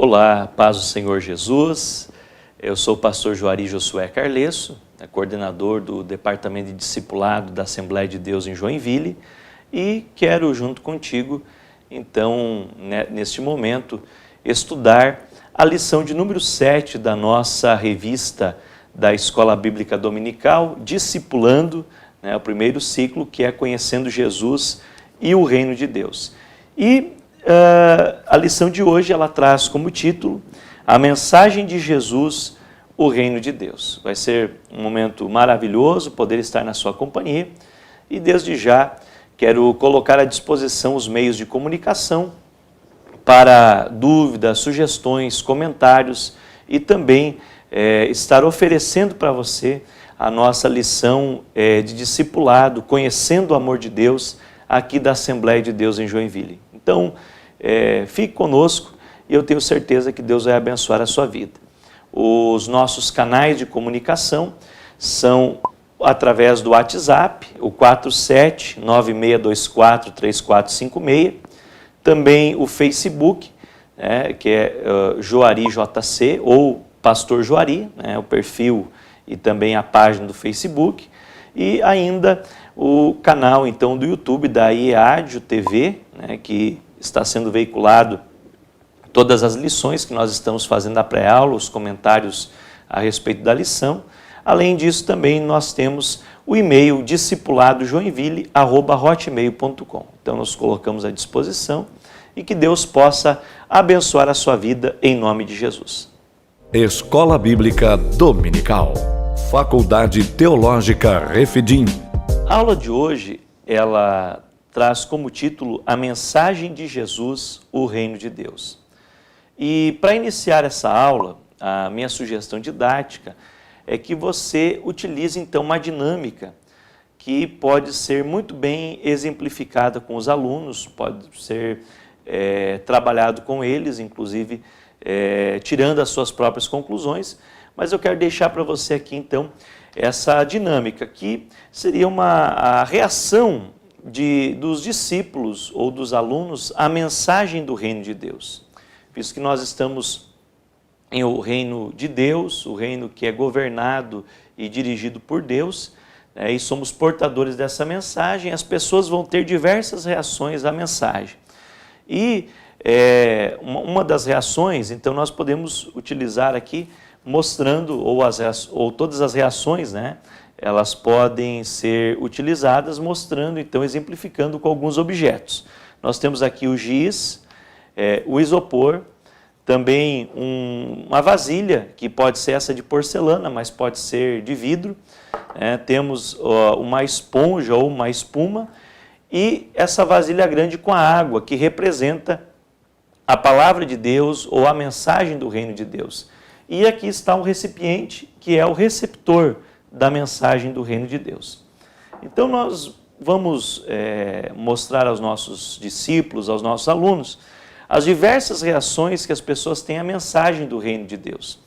Olá, paz do Senhor Jesus. Eu sou o pastor Juari Josué Carlesso, coordenador do Departamento de Discipulado da Assembleia de Deus em Joinville, e quero, junto contigo, então, neste momento, estudar a lição de número 7 da nossa revista da Escola Bíblica Dominical, Discipulando, o primeiro ciclo, que é Conhecendo Jesus e o Reino de Deus. E a lição de hoje, ela traz como título A Mensagem de Jesus, o Reino de Deus. Vai ser um momento maravilhoso poder estar na sua companhia e desde já quero colocar à disposição os meios de comunicação para dúvidas, sugestões, comentários e também estar oferecendo para você a nossa lição de discipulado, conhecendo o amor de Deus aqui da Assembleia de Deus em Joinville. Então, fique conosco e eu tenho certeza que Deus vai abençoar a sua vida. Os nossos canais de comunicação são através do WhatsApp, o 4796243456, também o Facebook, que é Juari JC ou Pastor Juari, o perfil e também a página do Facebook, e ainda o canal então do YouTube da IEADIO TV, que está sendo veiculado todas as lições que nós estamos fazendo na pré-aula, os comentários a respeito da lição. Além disso, também nós temos o e-mail discipuladojoinville@hotmail.com. Então, nós colocamos à disposição e que Deus possa abençoar a sua vida em nome de Jesus. Escola Bíblica Dominical, Faculdade Teológica Refidim. A aula de hoje, ela traz como título A Mensagem de Jesus, o Reino de Deus. E para iniciar essa aula, a minha sugestão didática é que você utilize então uma dinâmica que pode ser muito bem exemplificada com os alunos, pode ser trabalhado com eles, inclusive tirando as suas próprias conclusões, mas eu quero deixar para você aqui então essa dinâmica que seria a reação dos discípulos ou dos alunos à mensagem do reino de Deus. Visto que nós estamos em o reino de Deus, o reino que é governado e dirigido por Deus, e somos portadores dessa mensagem, as pessoas vão ter diversas reações à mensagem. E uma das reações, então nós podemos utilizar aqui, mostrando, ou todas as reações, elas podem ser utilizadas mostrando, então, exemplificando com alguns objetos. Nós temos aqui o giz, o isopor, também uma vasilha, que pode ser essa de porcelana, mas pode ser de vidro. Temos uma esponja ou uma espuma e essa vasilha grande com a água, que representa a palavra de Deus ou a mensagem do reino de Deus. E aqui está um recipiente, que é o receptor da mensagem do reino de Deus. Então nós vamos mostrar aos nossos discípulos, aos nossos alunos, as diversas reações que as pessoas têm à mensagem do reino de Deus.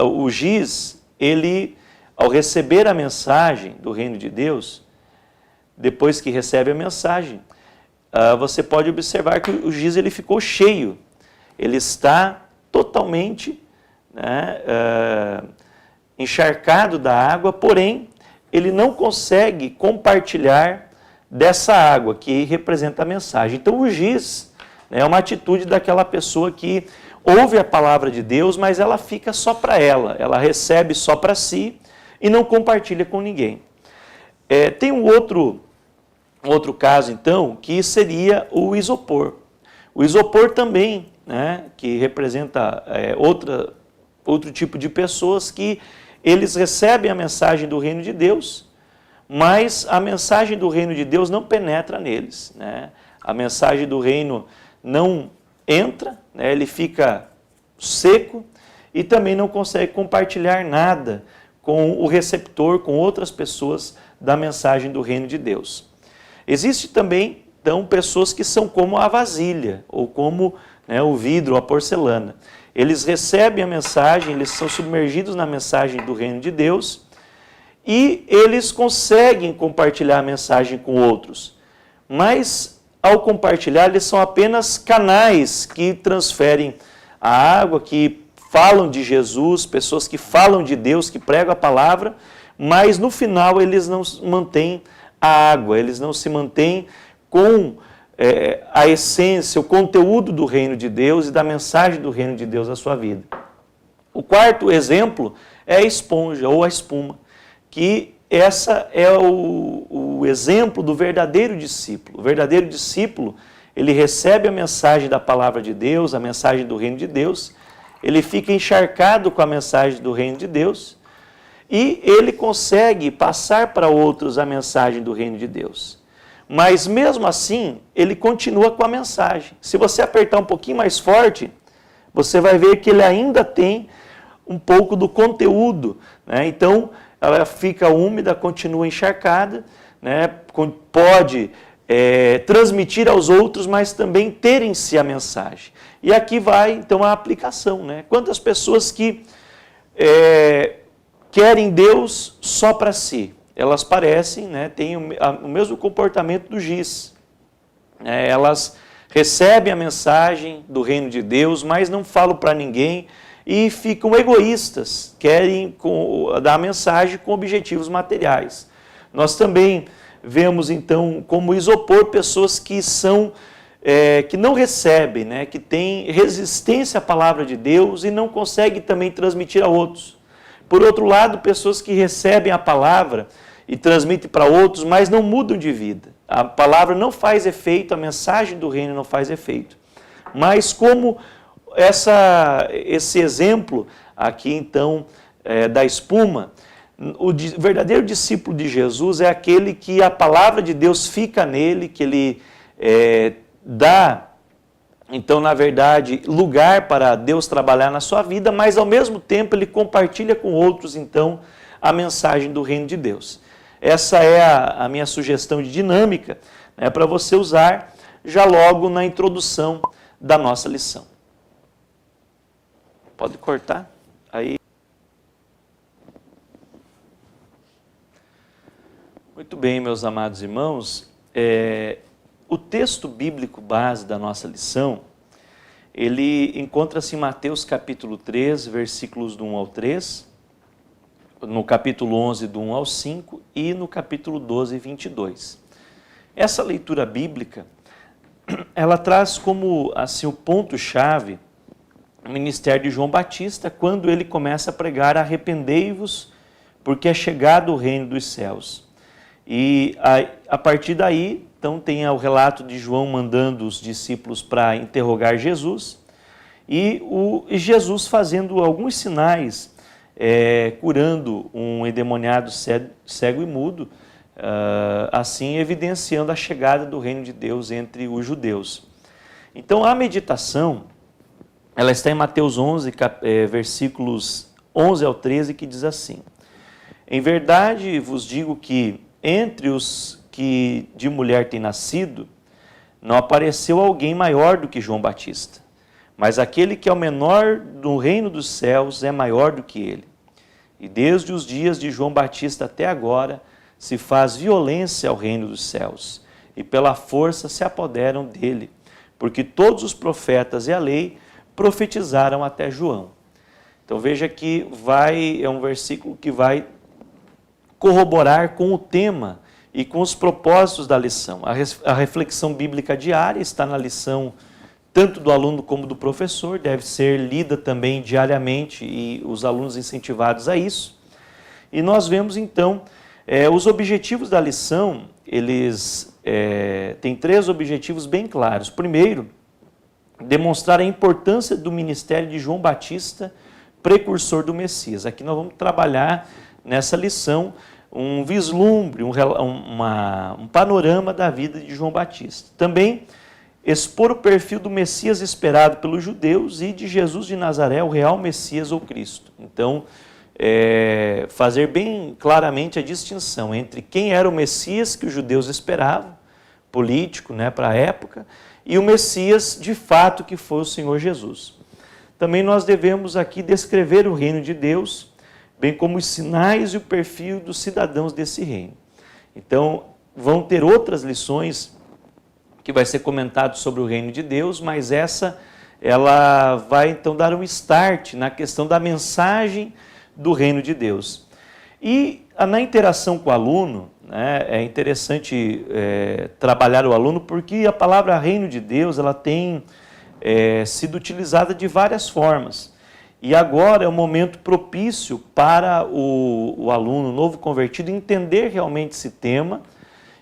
O giz, ele, ao receber a mensagem do reino de Deus, depois que recebe a mensagem, você pode observar que o giz ele ficou cheio, ele está totalmente encharcado da água, porém, ele não consegue compartilhar dessa água que representa a mensagem. Então, o giz é uma atitude daquela pessoa que ouve a palavra de Deus, mas ela fica só para ela recebe só para si e não compartilha com ninguém. Tem um outro caso, então, que seria o isopor. O isopor também, que representa outro tipo de pessoas que eles recebem a mensagem do reino de Deus, mas a mensagem do reino de Deus não penetra neles. A mensagem do reino não entra, ele fica seco e também não consegue compartilhar nada com o receptor, com outras pessoas da mensagem do reino de Deus. Existe também, então, pessoas que são como a vasilha, ou como o vidro, a porcelana. Eles recebem a mensagem, eles são submergidos na mensagem do reino de Deus e eles conseguem compartilhar a mensagem com outros. Mas ao compartilhar, eles são apenas canais que transferem a água, que falam de Jesus, pessoas que falam de Deus, que pregam a palavra, mas no final eles não mantêm a água, eles não se mantêm com a essência, o conteúdo do reino de Deus e da mensagem do reino de Deus na sua vida. O quarto exemplo é a esponja ou a espuma, que essa é o exemplo do verdadeiro discípulo. O verdadeiro discípulo, ele recebe a mensagem da palavra de Deus, a mensagem do reino de Deus, ele fica encharcado com a mensagem do reino de Deus e ele consegue passar para outros a mensagem do reino de Deus. Mas mesmo assim, ele continua com a mensagem. Se você apertar um pouquinho mais forte, você vai ver que ele ainda tem um pouco do conteúdo, né? Então, ela fica úmida, continua encharcada, né? Pode transmitir aos outros, mas também ter em si a mensagem. E aqui vai, então, a aplicação, né? Quantas pessoas que querem Deus só para si? Elas parecem, né, têm o mesmo comportamento do giz. Elas recebem a mensagem do reino de Deus, mas não falam para ninguém e ficam egoístas, querem dar a mensagem com objetivos materiais. Nós também vemos, então, como isopor pessoas que que não recebem, né, que têm resistência à palavra de Deus e não conseguem também transmitir a outros. Por outro lado, pessoas que recebem a palavra e transmitem para outros, mas não mudam de vida. A palavra não faz efeito, a mensagem do reino não faz efeito. Mas como esse exemplo aqui, então, da espuma, o verdadeiro discípulo de Jesus é aquele que a palavra de Deus fica nele, que ele dá, então, na verdade, lugar para Deus trabalhar na sua vida, mas ao mesmo tempo ele compartilha com outros, então, a mensagem do reino de Deus. Essa é a minha sugestão de dinâmica, né, para você usar já logo na introdução da nossa lição. Pode cortar? Aí. Muito bem, meus amados irmãos. O texto bíblico base da nossa lição, ele encontra-se em Mateus capítulo 3, versículos do 1 ao 3, no capítulo 11, do 1 ao 5 e no capítulo 12, 22. Essa leitura bíblica, ela traz como assim, o ponto-chave o ministério de João Batista, quando ele começa a pregar: arrependei-vos, porque é chegado o reino dos céus. E a partir daí, então, tem o relato de João mandando os discípulos para interrogar Jesus, e Jesus fazendo alguns sinais, curando um endemoniado cego e mudo, assim evidenciando a chegada do reino de Deus entre os judeus. Então, a meditação, ela está em Mateus 11, versículos 11 ao 13, que diz assim: em verdade vos digo que entre os que de mulher têm nascido, não apareceu alguém maior do que João Batista, mas aquele que é o menor do reino dos céus é maior do que ele. E desde os dias de João Batista até agora se faz violência ao reino dos céus, e pela força se apoderam dele, porque todos os profetas e a lei profetizaram até João. Então veja que é um versículo que vai corroborar com o tema e com os propósitos da lição. A reflexão bíblica diária está na lição tanto do aluno como do professor, deve ser lida também diariamente e os alunos incentivados a isso. E nós vemos então os objetivos da lição, eles têm 3 objetivos bem claros. Primeiro, demonstrar a importância do ministério de João Batista, precursor do Messias. Aqui nós vamos trabalhar nessa lição um vislumbre, um panorama da vida de João Batista. Também expor o perfil do Messias esperado pelos judeus e de Jesus de Nazaré, o real Messias ou Cristo. Então, fazer bem claramente a distinção entre quem era o Messias que os judeus esperavam, político, né, para a época, e o Messias de fato que foi o Senhor Jesus. Também nós devemos aqui descrever o reino de Deus, bem como os sinais e o perfil dos cidadãos desse reino. Então, vão ter outras lições que vai ser comentado sobre o reino de Deus, mas ela vai então dar um start na questão da mensagem do reino de Deus. E na interação com o aluno, né, é interessante trabalhar o aluno, porque a palavra reino de Deus ela tem sido utilizada de várias formas. E agora é um momento propício para o aluno novo convertido entender realmente esse tema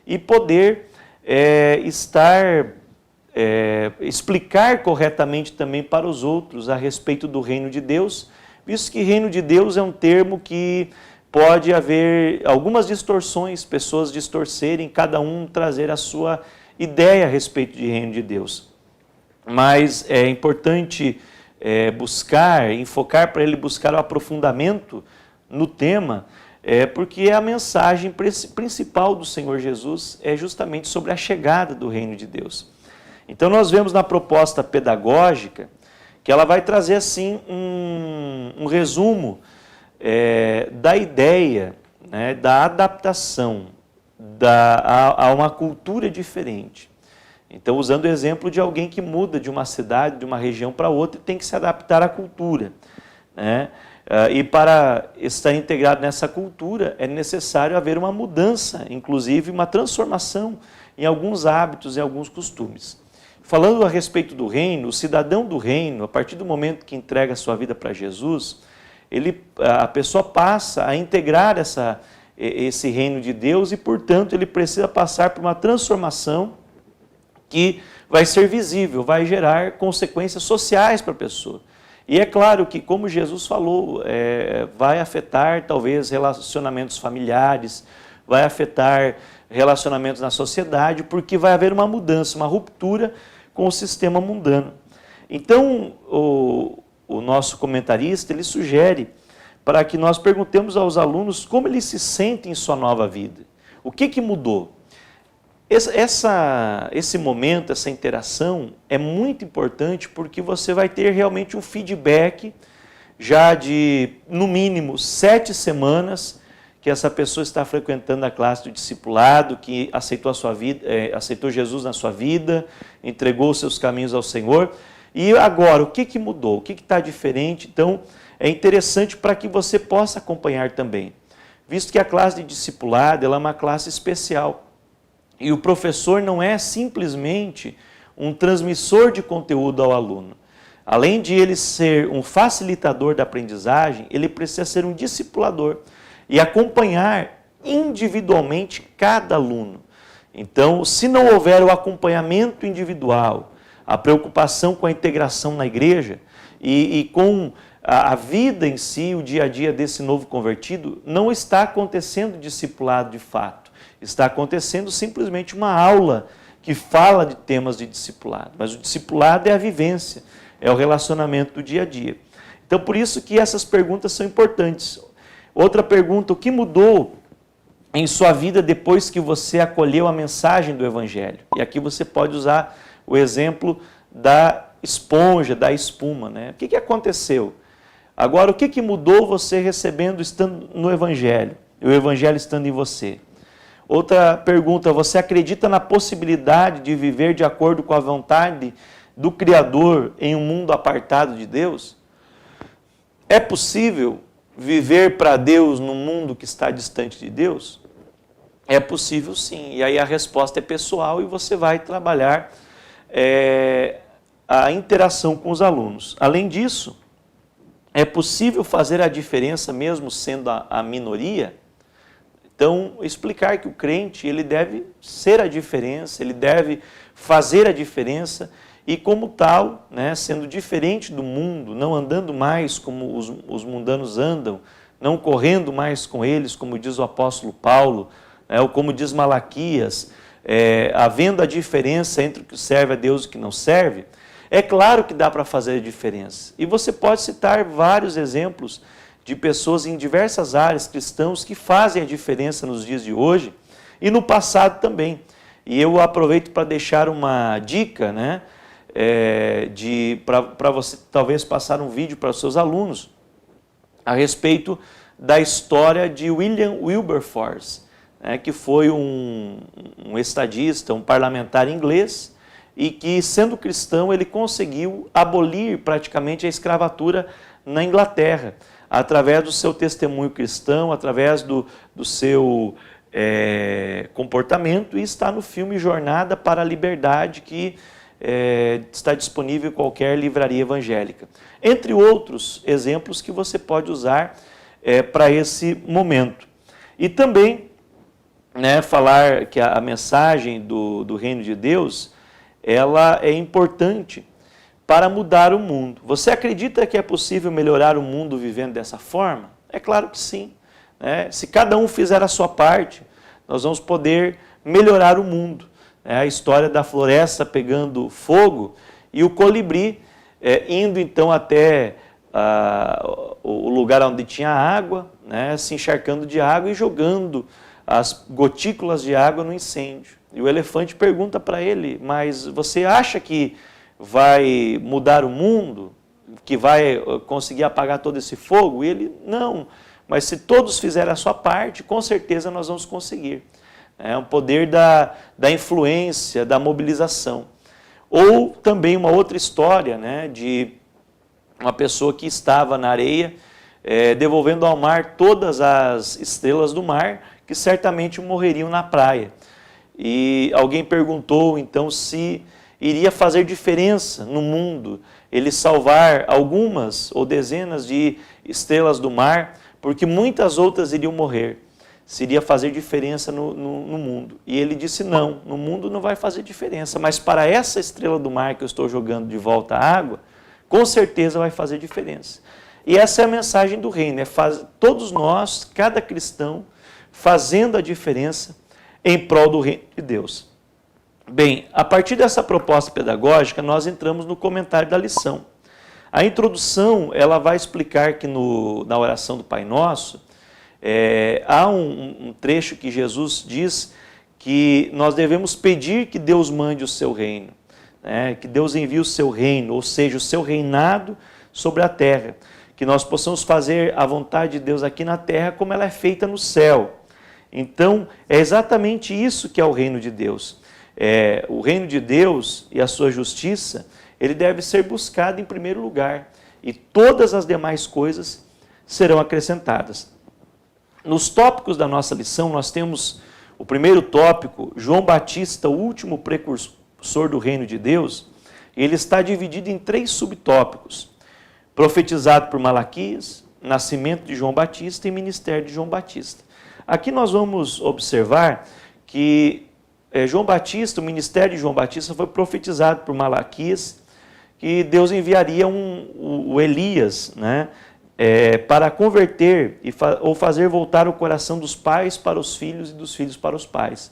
e poder explicar corretamente também para os outros a respeito do reino de Deus, visto que reino de Deus é um termo que pode haver algumas distorções, pessoas distorcerem, cada um trazer a sua ideia a respeito de reino de Deus. Mas é importante enfocar para ele buscar o aprofundamento no tema, porque a mensagem principal do Senhor Jesus é justamente sobre a chegada do reino de Deus. Então nós vemos na proposta pedagógica que ela vai trazer assim um resumo da ideia, né, da adaptação a uma cultura diferente. Então, usando o exemplo de alguém que muda de uma cidade, de uma região para outra e tem que se adaptar à cultura, né? E para estar integrado nessa cultura é necessário haver uma mudança, inclusive uma transformação em alguns hábitos e alguns costumes. Falando a respeito do reino, o cidadão do reino, a partir do momento que entrega a sua vida para Jesus, a pessoa passa a integrar esse reino de Deus e, portanto, ele precisa passar por uma transformação que vai ser visível, vai gerar consequências sociais para a pessoa. E é claro que, como Jesus falou, vai afetar talvez relacionamentos familiares, vai afetar relacionamentos na sociedade, porque vai haver uma mudança, uma ruptura com o sistema mundano. Então, o nosso comentarista, ele sugere para que nós perguntemos aos alunos como eles se sentem em sua nova vida. O que mudou? Esse momento, essa interação é muito importante porque você vai ter realmente um feedback já de, no mínimo, 7 semanas que essa pessoa está frequentando a classe do discipulado, que aceitou aceitou Jesus na sua vida, entregou os seus caminhos ao Senhor. E agora, o que mudou? O que está diferente? Então, é interessante para que você possa acompanhar também, visto que a classe de discipulado ela é uma classe especial. E o professor não é simplesmente um transmissor de conteúdo ao aluno. Além de ele ser um facilitador da aprendizagem, ele precisa ser um discipulador e acompanhar individualmente cada aluno. Então, se não houver o acompanhamento individual, a preocupação com a integração na igreja e com a vida em si, o dia a dia desse novo convertido, não está acontecendo discipulado de fato. Está acontecendo simplesmente uma aula que fala de temas de discipulado. Mas o discipulado é a vivência, é o relacionamento do dia a dia. Então, por isso que essas perguntas são importantes. Outra pergunta, o que mudou em sua vida depois que você acolheu a mensagem do Evangelho? E aqui você pode usar o exemplo da esponja, da espuma, né? O que aconteceu? Agora, o que mudou você recebendo, estando no Evangelho, e o Evangelho estando em você? Outra pergunta, você acredita na possibilidade de viver de acordo com a vontade do Criador em um mundo apartado de Deus? É possível viver para Deus num mundo que está distante de Deus? É possível sim, e aí a resposta é pessoal e você vai trabalhar a interação com os alunos. Além disso, é possível fazer a diferença mesmo sendo a minoria? Então, explicar que o crente ele deve ser a diferença, ele deve fazer a diferença e como tal, né, sendo diferente do mundo, não andando mais como os mundanos andam, não correndo mais com eles, como diz o apóstolo Paulo, né, ou como diz Malaquias, havendo a diferença entre o que serve a Deus e o que não serve, é claro que dá para fazer a diferença. E você pode citar vários exemplos de pessoas em diversas áreas cristãos que fazem a diferença nos dias de hoje e no passado também. E eu aproveito para deixar uma dica, né, para você talvez passar um vídeo para os seus alunos a respeito da história de William Wilberforce, que foi um estadista, um parlamentar inglês, e que, sendo cristão, ele conseguiu abolir praticamente a escravatura na Inglaterra, através do seu testemunho cristão, através do seu comportamento, e está no filme Jornada para a Liberdade, que está disponível em qualquer livraria evangélica. Entre outros exemplos que você pode usar para esse momento. E também falar que a mensagem do reino de Deus, ela é importante para mudar o mundo. Você acredita que é possível melhorar o mundo vivendo dessa forma? É claro que sim. Se cada um fizer a sua parte, nós vamos poder melhorar o mundo. A história da floresta pegando fogo e o colibri indo então até o lugar onde tinha água, se encharcando de água e jogando as gotículas de água no incêndio. E o elefante pergunta para ele, mas você acha que vai mudar o mundo? Que vai conseguir apagar todo esse fogo? E ele, não, mas se todos fizerem a sua parte, com certeza nós vamos conseguir. É um poder da influência, da mobilização. Ou também uma outra história, de uma pessoa que estava na areia, devolvendo ao mar todas as estrelas do mar, que certamente morreriam na praia. E alguém perguntou, então, se iria fazer diferença no mundo ele salvar algumas ou dezenas de estrelas do mar, porque muitas outras iriam morrer. Se iria fazer diferença no mundo. E ele disse, não, no mundo não vai fazer diferença, mas para essa estrela do mar que eu estou jogando de volta à água, com certeza vai fazer diferença. E essa é a mensagem do reino, todos nós, cada cristão, fazendo a diferença em prol do reino de Deus. Bem, a partir dessa proposta pedagógica, nós entramos no comentário da lição. A introdução, ela vai explicar que na oração do Pai Nosso, há um trecho que Jesus diz que nós devemos pedir que Deus mande o seu reino, que Deus envie o seu reino, ou seja, o seu reinado sobre a terra, que nós possamos fazer a vontade de Deus aqui na terra como ela é feita no céu. Então, é exatamente isso que é o reino de Deus. O reino de Deus e a sua justiça, ele deve ser buscado em primeiro lugar, e todas as demais coisas serão acrescentadas. Nos tópicos da nossa lição, nós temos o primeiro tópico, João Batista, o último precursor do reino de Deus. Ele está dividido em 3 subtópicos: profetizado por Malaquias, nascimento de João Batista e ministério de João Batista. Aqui nós vamos observar que João Batista, o ministério de João Batista foi profetizado por Malaquias, que Deus enviaria o Elias, para converter ou fazer voltar o coração dos pais para os filhos e dos filhos para os pais.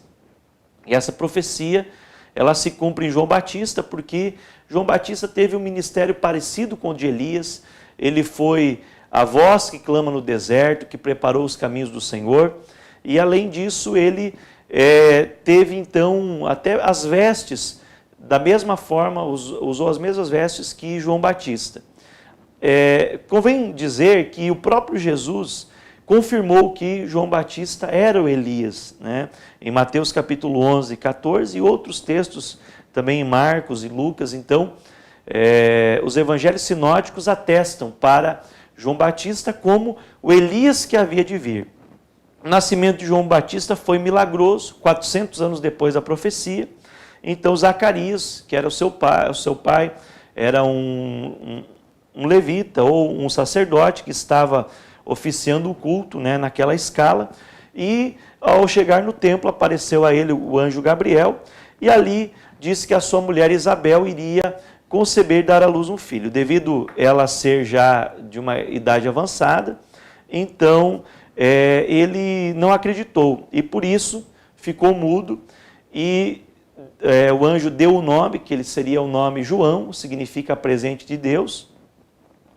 E essa profecia, ela se cumpre em João Batista, porque João Batista teve um ministério parecido com o de Elias. Ele foi a voz que clama no deserto, que preparou os caminhos do Senhor, e além disso ele teve então até as vestes, da mesma forma, usou as mesmas vestes que João Batista. Convém dizer que o próprio Jesus confirmou que João Batista era o Elias, em Mateus capítulo 11, 14 e outros textos também em Marcos e Lucas. Então, os evangelhos sinóticos atestam para João Batista como o Elias que havia de vir. O nascimento de João Batista foi milagroso, 400 anos depois da profecia. Então, Zacarias, que era o seu pai era um levita ou um sacerdote que estava oficiando o culto naquela escala, e ao chegar no templo apareceu a ele o anjo Gabriel, e ali disse que a sua mulher Isabel iria conceber e dar à luz um filho. Devido ela ser já de uma idade avançada, então ele não acreditou, e por isso ficou mudo, e o anjo deu o nome, que ele seria o nome João, significa presente de Deus.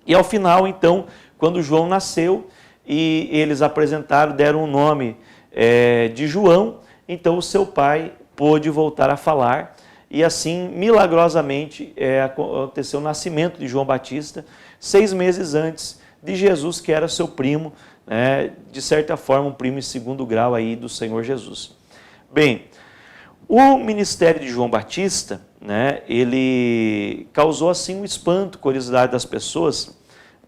E ao final, então, quando João nasceu e eles deram o nome de João, então o seu pai pôde voltar a falar, e assim, milagrosamente, aconteceu o nascimento de João Batista, 6 meses antes de Jesus, que era seu primo, de certa forma um primo em segundo grau aí do Senhor Jesus. Bem, o ministério de João Batista, ele causou assim um espanto, curiosidade das pessoas,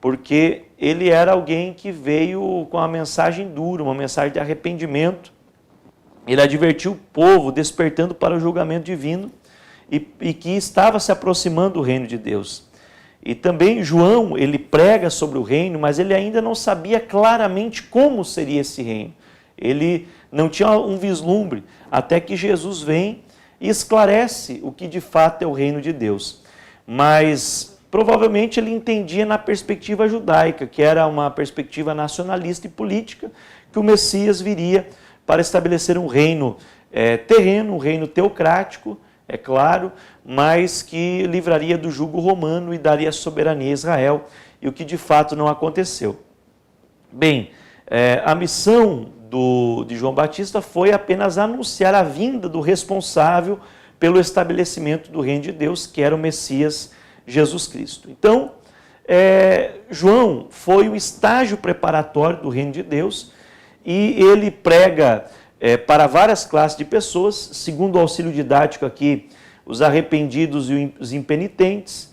porque ele era alguém que veio com uma mensagem dura, uma mensagem de arrependimento. Ele advertiu o povo, despertando para o julgamento divino e que estava se aproximando do reino de Deus. E também João, ele prega sobre o reino, mas ele ainda não sabia claramente como seria esse reino. Ele não tinha um vislumbre, até que Jesus vem e esclarece o que de fato é o reino de Deus. Mas provavelmente ele entendia na perspectiva judaica, que era uma perspectiva nacionalista e política, que o Messias viria para estabelecer um reino terreno, um reino teocrático, é claro, mas que livraria do jugo romano e daria soberania a Israel, e o que de fato não aconteceu. Bem, a missão de João Batista foi apenas anunciar a vinda do responsável pelo estabelecimento do reino de Deus, que era o Messias Jesus Cristo. Então, João foi o estágio preparatório do reino de Deus, e ele prega para várias classes de pessoas, segundo o auxílio didático aqui, os arrependidos e os impenitentes,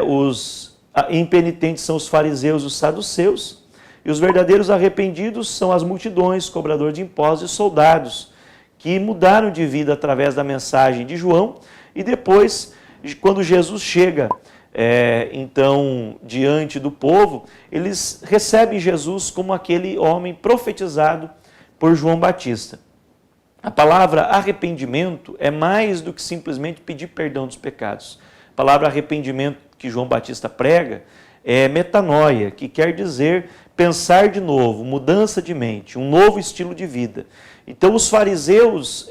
os impenitentes são os fariseus e os saduceus, e os verdadeiros arrependidos são as multidões, cobradores de impostos e soldados, que mudaram de vida através da mensagem de João, e depois, quando Jesus chega, então, diante do povo, eles recebem Jesus como aquele homem profetizado por João Batista. A palavra arrependimento é mais do que simplesmente pedir perdão dos pecados. A palavra arrependimento que João Batista prega é metanoia, que quer dizer pensar de novo, mudança de mente, um novo estilo de vida. Então os fariseus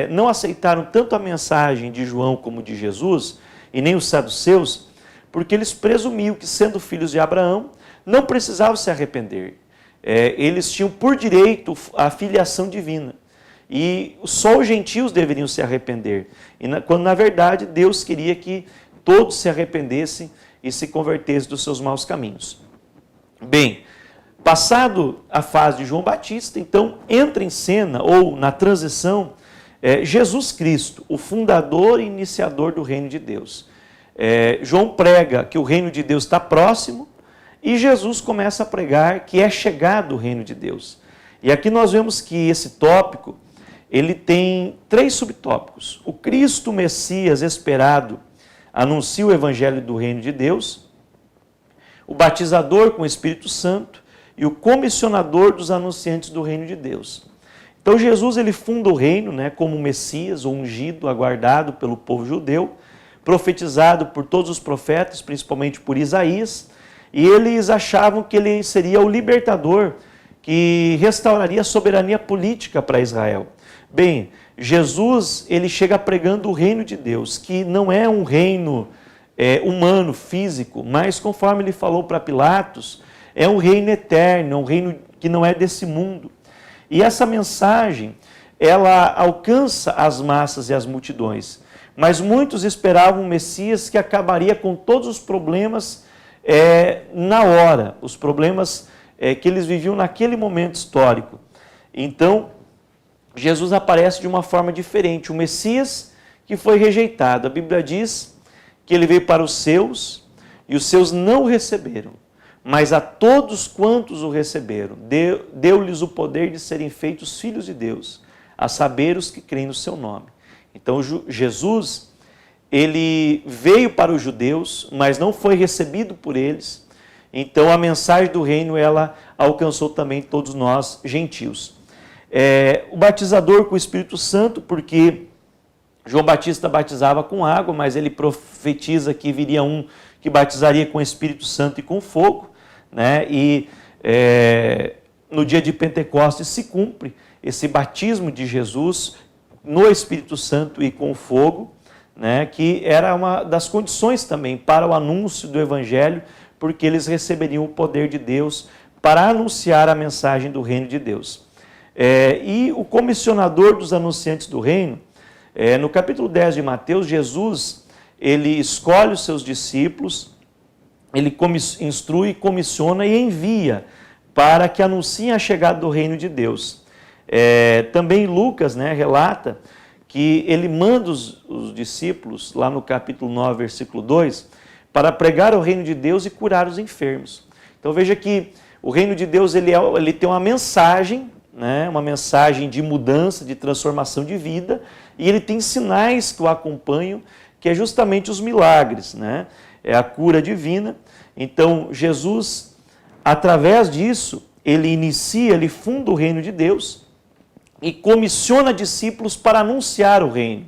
não aceitaram tanto a mensagem de João como de Jesus, e nem os saduceus, porque eles presumiam que, sendo filhos de Abraão, não precisavam se arrepender. Eles tinham por direito a filiação divina. E só os gentios deveriam se arrepender. Quando, na verdade, Deus queria que todos se arrependessem e se convertessem dos seus maus caminhos. Bem, passado a fase de João Batista, então entra em cena, ou na transição, Jesus Cristo, o fundador e iniciador do reino de Deus. João prega que o reino de Deus está próximo, e Jesus começa a pregar que é chegado o reino de Deus. E aqui nós vemos que esse tópico, ele tem 3 subtópicos. O Cristo Messias esperado anuncia o evangelho do reino de Deus, o batizador com o Espírito Santo e o comissionador dos anunciantes do reino de Deus. Então Jesus, ele funda o reino, como Messias, ou ungido, aguardado pelo povo judeu, profetizado por todos os profetas, principalmente por Isaías, e eles achavam que ele seria o libertador que restauraria a soberania política para Israel. Bem, Jesus, ele chega pregando o reino de Deus, que não é um reino humano, físico, mas conforme ele falou para Pilatos, é um reino eterno, é um reino que não é desse mundo. E essa mensagem, ela alcança as massas e as multidões, mas muitos esperavam um Messias que acabaria com todos os problemas na hora, os problemas que eles viviam naquele momento histórico. Então, Jesus aparece de uma forma diferente, o Messias que foi rejeitado. A Bíblia diz que ele veio para os seus, e os seus não o receberam, mas a todos quantos o receberam, deu-lhes o poder de serem feitos filhos de Deus, a saber os que creem no seu nome. Então Jesus, ele veio para os judeus, mas não foi recebido por eles. Então a mensagem do reino, ela alcançou também todos nós gentios. O batizador com o Espírito Santo, porque João Batista batizava com água, mas ele profetiza que viria um que batizaria com o Espírito Santo e com fogo, e no dia de Pentecostes se cumpre esse batismo de Jesus no Espírito Santo e com fogo, que era uma das condições também para o anúncio do Evangelho, porque eles receberiam o poder de Deus para anunciar a mensagem do reino de Deus. E o comissionador dos anunciantes do reino, no capítulo 10 de Mateus, Jesus, ele escolhe os seus discípulos, ele instrui, comissiona e envia para que anunciem a chegada do reino de Deus. Também Lucas, relata que ele manda os discípulos, lá no capítulo 9, versículo 2, para pregar o reino de Deus e curar os enfermos. Então veja que o reino de Deus ele tem uma mensagem de mudança, de transformação de vida, e ele tem sinais que o acompanham, que é justamente os milagres, é a cura divina. Então Jesus, através disso, ele funda o reino de Deus e comissiona discípulos para anunciar o reino.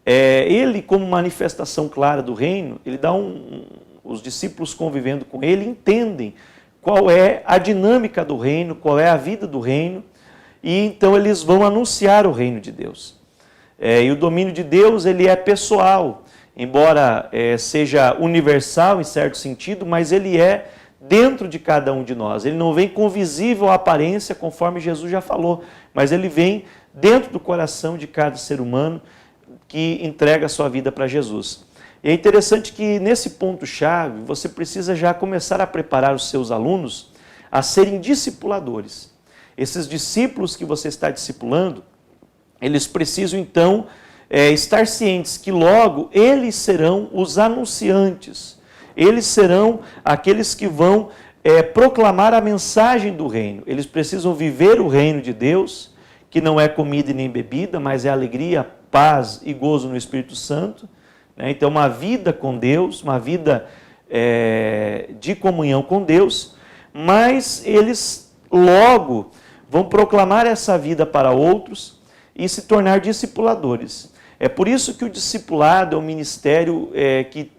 Ele, como manifestação clara do reino, ele dá os discípulos convivendo com ele entendem qual é a dinâmica do reino, qual é a vida do reino, e então eles vão anunciar o reino de Deus. E o domínio de Deus ele é pessoal, embora seja universal em certo sentido, mas ele é dentro de cada um de nós. Ele não vem com visível aparência, conforme Jesus já falou, mas ele vem dentro do coração de cada ser humano que entrega a sua vida para Jesus. E é interessante que nesse ponto-chave você precisa já começar a preparar os seus alunos a serem discipuladores. Esses discípulos que você está discipulando, eles precisam então estar cientes que logo eles serão os anunciantes. Eles serão aqueles que vão proclamar a mensagem do reino. Eles precisam viver o reino de Deus, que não é comida e nem bebida, mas é alegria, paz e gozo no Espírito Santo. Então, uma vida com Deus, uma vida de comunhão com Deus, mas eles logo vão proclamar essa vida para outros e se tornar discipuladores. É por isso que o discipulado é um ministério que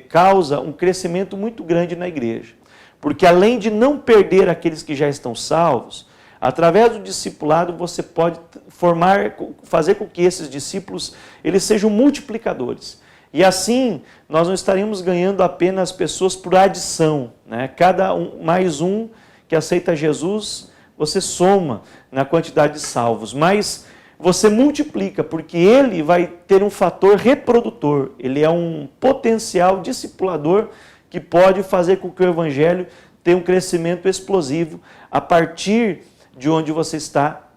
causa um crescimento muito grande na igreja. Porque além de não perder aqueles que já estão salvos, através do discipulado você pode fazer com que esses discípulos eles sejam multiplicadores. E assim, nós não estaríamos ganhando apenas pessoas por adição. Cada mais um que aceita Jesus, você soma na quantidade de salvos. Mas você multiplica, porque ele vai ter um fator reprodutor. Ele é um potencial discipulador que pode fazer com que o evangelho tenha um crescimento explosivo a partir de onde você está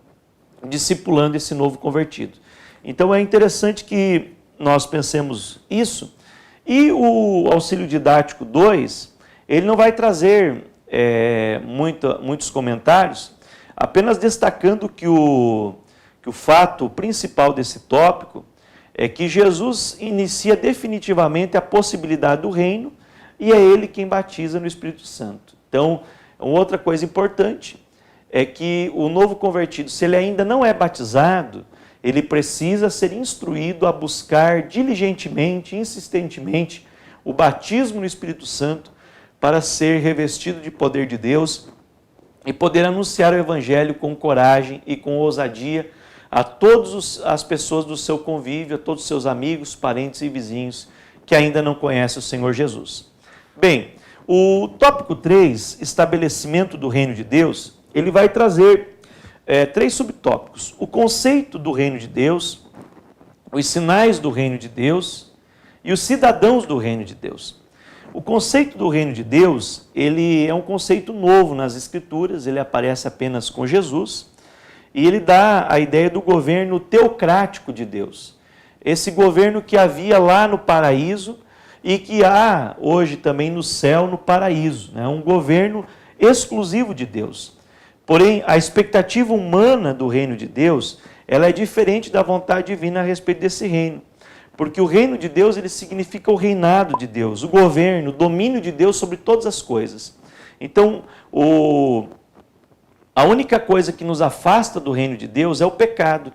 discipulando esse novo convertido. Então é interessante que nós pensemos isso. E o auxílio didático 2, ele não vai trazer muitos comentários, apenas destacando que o fato principal desse tópico é que Jesus inicia definitivamente a possibilidade do reino e é ele quem batiza no Espírito Santo. Então, outra coisa importante é que o novo convertido, se ele ainda não é batizado, ele precisa ser instruído a buscar diligentemente, insistentemente, o batismo no Espírito Santo para ser revestido de poder de Deus e poder anunciar o Evangelho com coragem e com ousadia a todas as pessoas do seu convívio, a todos os seus amigos, parentes e vizinhos que ainda não conhecem o Senhor Jesus. Bem, o tópico 3, estabelecimento do reino de Deus, ele vai trazer 3 subtópicos: o conceito do reino de Deus, os sinais do reino de Deus e os cidadãos do reino de Deus. O conceito do reino de Deus, ele é um conceito novo nas Escrituras, ele aparece apenas com Jesus, e ele dá a ideia do governo teocrático de Deus. Esse governo que havia lá no paraíso e que há hoje também no céu, no paraíso. Um governo exclusivo de Deus. Porém, a expectativa humana do reino de Deus, ela é diferente da vontade divina a respeito desse reino. Porque o reino de Deus, ele significa o reinado de Deus, o governo, o domínio de Deus sobre todas as coisas. Então, a única coisa que nos afasta do reino de Deus é o pecado.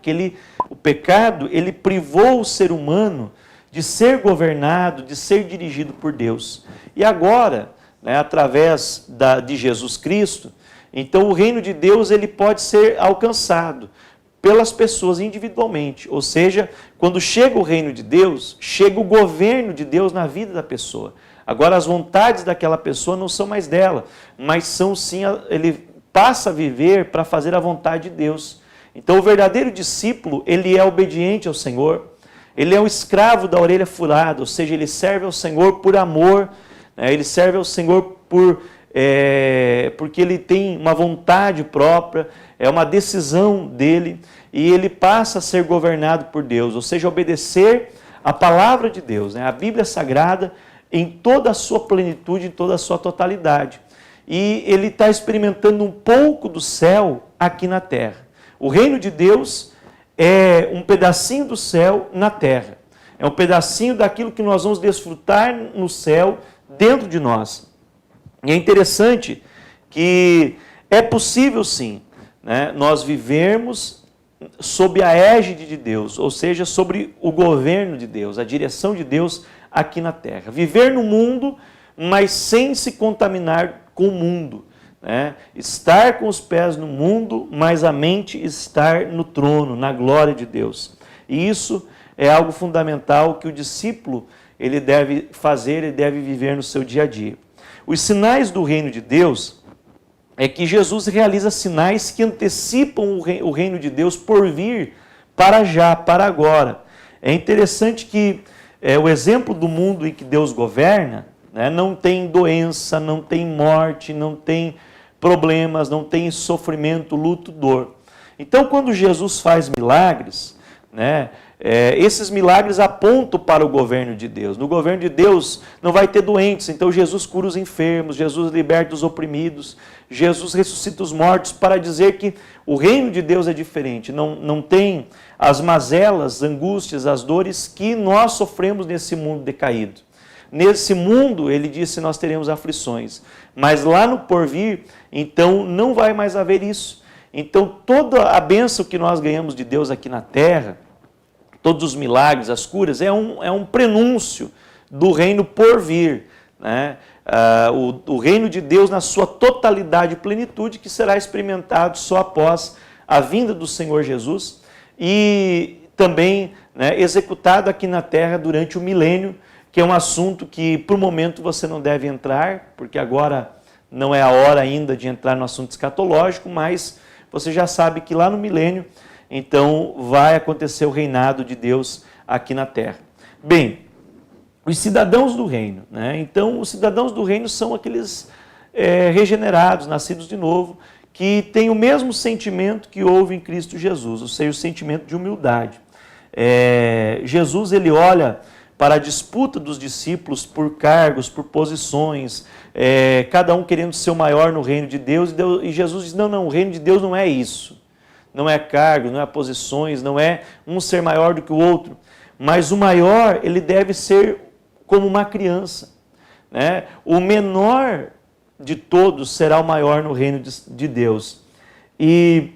O pecado, ele privou o ser humano de ser governado, de ser dirigido por Deus. E agora, através de Jesus Cristo, então o reino de Deus ele pode ser alcançado pelas pessoas individualmente. Ou seja, quando chega o reino de Deus, chega o governo de Deus na vida da pessoa. Agora as vontades daquela pessoa não são mais dela, mas são sim, ele passa a viver para fazer a vontade de Deus. Então o verdadeiro discípulo, ele é obediente ao Senhor, ele é um escravo da orelha furada, ou seja, ele serve ao Senhor por amor, ele serve ao Senhor por porque ele tem uma vontade própria, é uma decisão dele, e ele passa a ser governado por Deus, ou seja, obedecer a palavra de Deus, né? A Bíblia Sagrada em toda a sua plenitude, em toda a sua totalidade. E ele está experimentando um pouco do céu aqui na terra. O reino de Deus é um pedacinho do céu na terra. É um pedacinho daquilo que nós vamos desfrutar no céu dentro de nós. E é interessante que é possível sim, né, nós vivermos sob a égide de Deus, ou seja, sobre o governo de Deus, a direção de Deus aqui na terra. Viver no mundo, mas sem se contaminar com o mundo, né? Estar com os pés no mundo, mas a mente estar no trono, na glória de Deus. E isso é algo fundamental que o discípulo ele deve fazer, ele deve viver no seu dia a dia. Os sinais do reino de Deus é que Jesus realiza sinais que antecipam o reino de Deus por vir para já, para agora. É interessante que o exemplo do mundo em que Deus governa, né, não tem doença, não tem morte, não tem problemas, não tem sofrimento, luto, dor. Então, quando Jesus faz milagres, né, esses milagres apontam para o governo de Deus. No governo de Deus não vai ter doentes, então Jesus cura os enfermos, Jesus liberta os oprimidos, Jesus ressuscita os mortos, para dizer que o reino de Deus é diferente, não tem as mazelas, as angústias, as dores que nós sofremos nesse mundo decaído. Nesse mundo, ele disse, nós teremos aflições, mas lá no porvir, então não vai mais haver isso. Então toda a bênção que nós ganhamos de Deus aqui na terra, todos os milagres, as curas, é um prenúncio do reino por vir, né? O reino de Deus na sua totalidade e plenitude, que será experimentado só após a vinda do Senhor Jesus e também, né, executado aqui na terra durante o milênio, que é um assunto que, por momento, você não deve entrar, porque agora não é a hora ainda de entrar no assunto escatológico, mas você já sabe que lá no milênio, então, vai acontecer o reinado de Deus aqui na terra. Bem, os cidadãos do reino, né? Então, os cidadãos do reino são aqueles regenerados, nascidos de novo, que têm o mesmo sentimento que houve em Cristo Jesus, ou seja, o sentimento de humildade. Jesus, ele olha para a disputa dos discípulos por cargos, por posições, cada um querendo ser o maior no reino de Deus, e Jesus diz, não, o reino de Deus não é isso. Não é cargo, não é posições, não é um ser maior do que o outro, mas o maior, ele deve ser como uma criança, né? O menor de todos será o maior no reino de Deus. E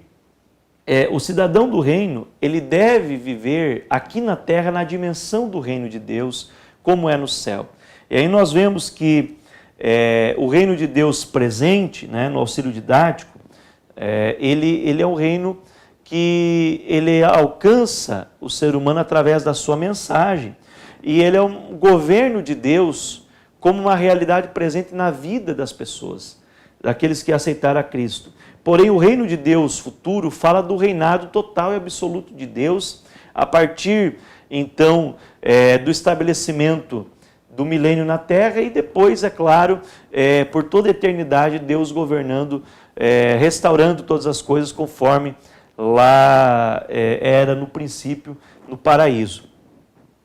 o cidadão do reino, ele deve viver aqui na terra na dimensão do reino de Deus, como é no céu. E aí nós vemos que o reino de Deus presente, né, no auxílio didático, ele é um reino que ele alcança o ser humano através da sua mensagem. E ele é um governo de Deus como uma realidade presente na vida das pessoas, daqueles que aceitaram a Cristo. Porém, o reino de Deus futuro fala do reinado total e absoluto de Deus, a partir, então, do estabelecimento do milênio na terra e depois, é claro, por toda a eternidade, Deus governando, restaurando todas as coisas conforme lá era no princípio, no paraíso.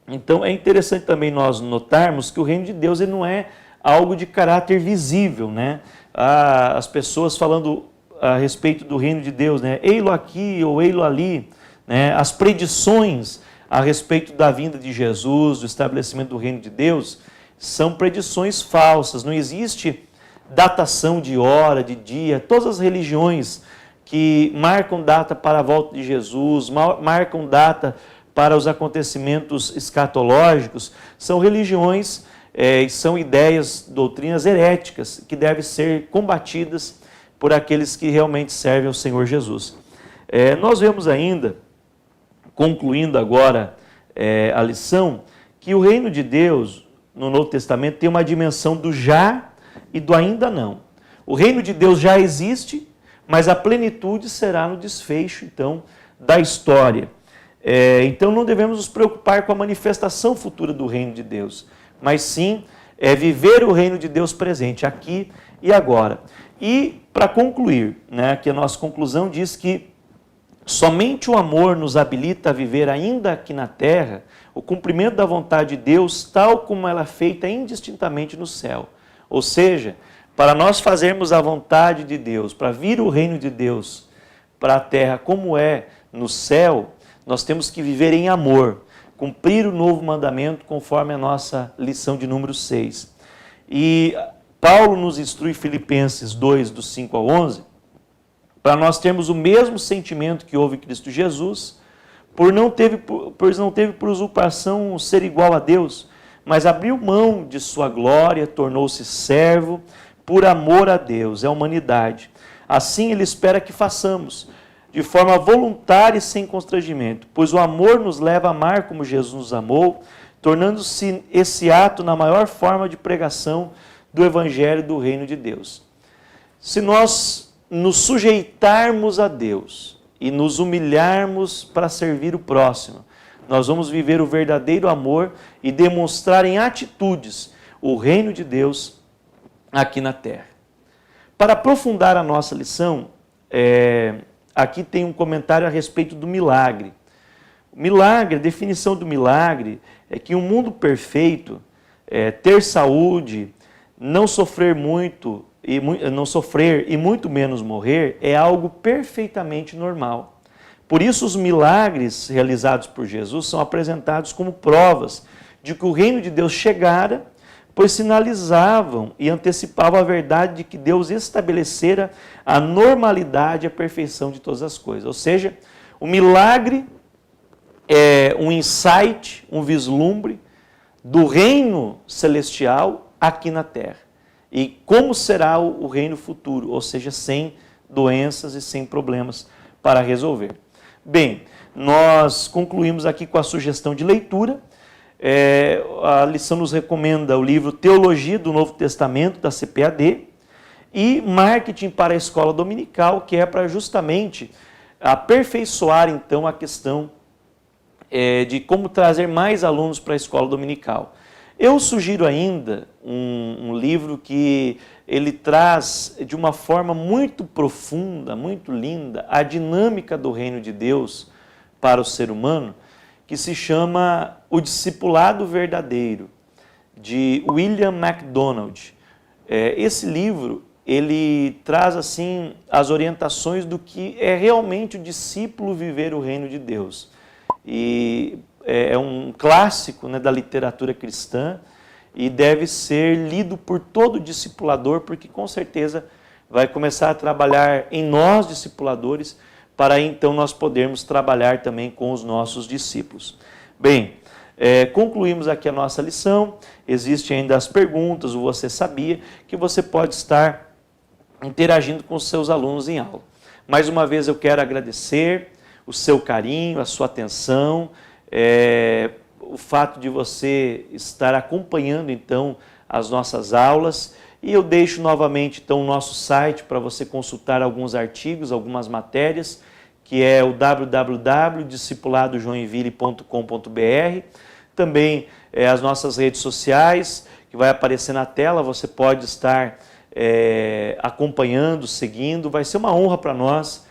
Então é interessante também nós notarmos que o reino de Deus ele não é algo de caráter visível, né? As pessoas falando a respeito do reino de Deus, né? Ei-lo aqui ou ei-lo ali, né? As predições a respeito da vinda de Jesus, do estabelecimento do reino de Deus, são predições falsas, não existe datação de hora, de dia. Todas as religiões que marcam data para a volta de Jesus, marcam data para os acontecimentos escatológicos, são religiões, são ideias, doutrinas heréticas, que devem ser combatidas por aqueles que realmente servem ao Senhor Jesus. Nós vemos ainda, concluindo agora a lição, que o reino de Deus, no Novo Testamento, tem uma dimensão do já e do ainda não. O reino de Deus já existe, mas a plenitude será no desfecho, então, da história. Então, não devemos nos preocupar com a manifestação futura do reino de Deus, mas sim viver o reino de Deus presente. Aqui e agora. E para concluir, né, que a nossa conclusão diz que somente o amor nos habilita a viver ainda aqui na terra o cumprimento da vontade de Deus, tal como ela é feita indistintamente no céu. Ou seja, para nós fazermos a vontade de Deus, para vir o reino de Deus para a terra como é no céu, nós temos que viver em amor, cumprir o novo mandamento conforme a nossa lição de número 6. E Paulo nos instrui, Filipenses 2, do 5 ao 11, para nós termos o mesmo sentimento que houve em Cristo Jesus, pois não teve por usurpação ser igual a Deus, mas abriu mão de sua glória, tornou-se servo por amor a Deus, é a humanidade. Assim ele espera que façamos, de forma voluntária e sem constrangimento, pois o amor nos leva a amar como Jesus nos amou, tornando-se esse ato na maior forma de pregação do Evangelho do Reino de Deus. Se nós nos sujeitarmos a Deus e nos humilharmos para servir o próximo, nós vamos viver o verdadeiro amor e demonstrar em atitudes o Reino de Deus aqui na terra. Para aprofundar a nossa lição, aqui tem um comentário a respeito do milagre. O milagre, a definição do milagre é que um mundo perfeito, ter saúde, não sofrer muito e muito menos morrer é algo perfeitamente normal. Por isso os milagres realizados por Jesus são apresentados como provas de que o reino de Deus chegara, pois sinalizavam e antecipavam a verdade de que Deus estabelecera a normalidade e a perfeição de todas as coisas. Ou seja, o milagre é um insight, um vislumbre do reino celestial aqui na terra. E como será o reino futuro, ou seja, sem doenças e sem problemas para resolver. Bem, nós concluímos aqui com a sugestão de leitura. A lição nos recomenda o livro Teologia do Novo Testamento, da CPAD, e Marketing para a Escola Dominical, que é para justamente aperfeiçoar então a questão de como trazer mais alunos para a escola dominical. Eu sugiro ainda um livro que ele traz de uma forma muito profunda, muito linda, a dinâmica do reino de Deus para o ser humano, que se chama O Discipulado Verdadeiro, de William MacDonald. Esse livro, ele traz assim as orientações do que é realmente o discípulo viver o reino de Deus. E é um clássico, né, da literatura cristã e deve ser lido por todo discipulador, porque com certeza vai começar a trabalhar em nós, discipuladores, para então nós podermos trabalhar também com os nossos discípulos. Bem, concluímos aqui a nossa lição. Existem ainda as perguntas, o Você Sabia, que você pode estar interagindo com os seus alunos em aula. Mais uma vez eu quero agradecer o seu carinho, a sua atenção, o fato de você estar acompanhando então as nossas aulas, e eu deixo novamente então o nosso site para você consultar alguns artigos, algumas matérias, que é o www.discipuladojoinville.com.br. Também as nossas redes sociais, que vai aparecer na tela, você pode estar acompanhando, seguindo. Vai ser uma honra para nós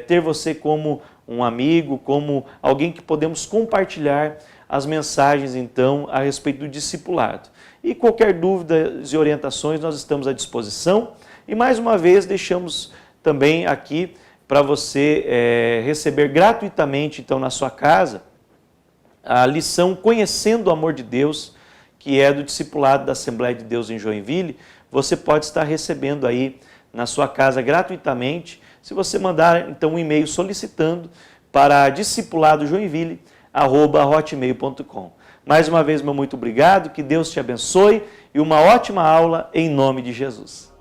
ter você como um amigo, como alguém que podemos compartilhar as mensagens, então, a respeito do discipulado. E qualquer dúvida e orientações, nós estamos à disposição. E, mais uma vez, deixamos também aqui para você receber gratuitamente, então, na sua casa, a lição Conhecendo o Amor de Deus, que é do discipulado da Assembleia de Deus em Joinville. Você pode estar recebendo aí na sua casa gratuitamente, se você mandar então um e-mail solicitando para discipuladojoinville@hotmail.com. Mais uma vez, meu muito obrigado, que Deus te abençoe e uma ótima aula em nome de Jesus.